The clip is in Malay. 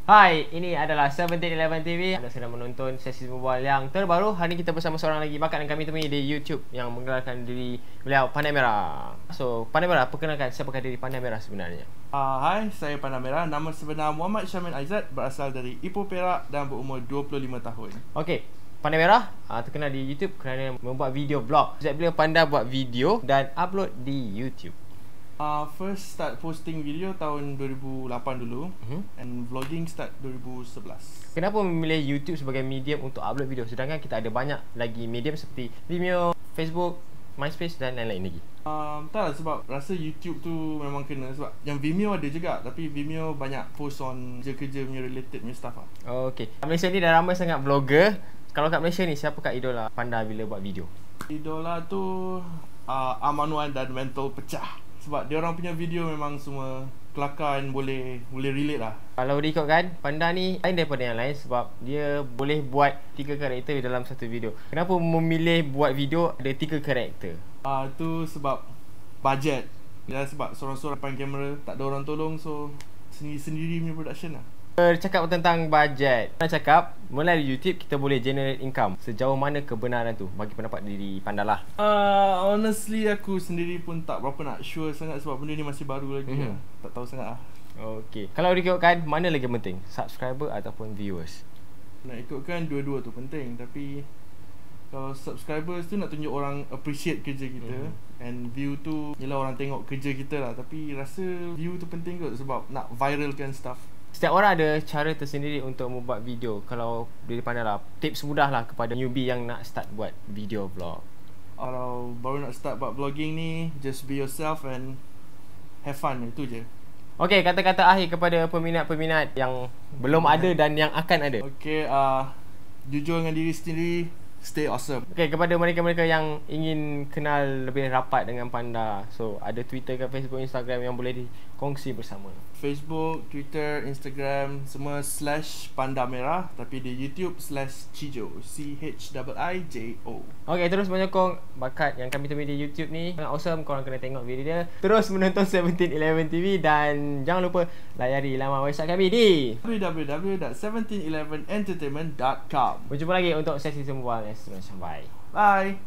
Hai, ini adalah 1711 TV. Anda sedang menonton sesi berbual yang terbaru. Hari ini kita bersama seorang lagi bakat yang kami temui di YouTube yang menggelarkan diri beliau Pandai Merah. So, Pandai Merah, perkenalkan siapakah diri Pandai Merah sebenarnya? Hai, saya Pandai Merah. Nama sebenar Muhammad Syamin Aizat, berasal dari Ipoh, Perak dan berumur 25 tahun. Okey, Pandai Merah terkenal di YouTube kerana membuat video vlog. Sejak bila Pandai buat video dan upload di YouTube? First start posting video tahun 2008 dulu, and vlogging start 2011. Kenapa memilih YouTube sebagai medium untuk upload video sedangkan kita ada banyak lagi medium seperti Vimeo, Facebook, MySpace dan lain-lain lagi? Tak lah, sebab rasa YouTube tu memang kena. Sebab yang Vimeo ada juga, tapi Vimeo banyak post on kerja-kerja punya related punya stuff lah. Okey, kat Malaysia ni dah ramai sangat vlogger. Kalau kat Malaysia ni, siapakah idola Pandai bila buat video? Idola tu Aman Wan dan Mental Pecah. Sebab dia orang punya video memang semua kelakar dan boleh relate lah. Kalau diikutkan, Panda ni lain daripada yang lain sebab dia boleh buat 3 karakter dalam satu video. Kenapa memilih buat video ada 3 karakter? Tu sebab budget. Ya, sebab seorang-seorang depan kamera, tak ada orang tolong, so sendiri-sendiri punya production lah. Bercakap tentang bajet, nak cakap melalui YouTube kita boleh generate income. Sejauh mana kebenaran tu bagi pendapat diri Panda lah? Honestly aku sendiri pun tak berapa nak sure sangat sebab benda ni masih baru lagi lah. Tak tahu sangat lah. Okey, kalau diikutkan mana lagi penting? Subscriber ataupun viewers? Nak ikutkan dua-dua tu penting, tapi kalau subscribers tu nak tunjuk orang appreciate kerja kita, and view tu yelah orang tengok kerja kita lah. Tapi rasa view tu penting kot sebab nak viralkan stuff. Setiap orang ada cara tersendiri untuk membuat video. Kalau dari Pandai lah, tips mudah lah kepada newbie yang nak start buat video vlog. Kalau baru nak start buat vlogging ni, just be yourself and have fun, itu je. Okey, kata-kata akhir kepada peminat-peminat yang belum ada dan yang akan ada. Okey, jujur dengan diri sendiri, stay awesome. Okey, kepada mereka-mereka yang ingin kenal lebih rapat dengan Panda, so ada Twitter ke Facebook, Instagram yang boleh dikongsi bersama? Facebook, Twitter, Instagram semua /Panda Merah, tapi di YouTube /Chijo, CHIIJO. Okey, terus menyokong bakat yang kami temui di YouTube ni. Sangat awesome, korang kena tengok video dia. Terus menonton 1711 TV dan jangan lupa layari laman website kami di www.1711entertainment.com. Berjumpa lagi untuk sesi sembuhan. Bye. Bye.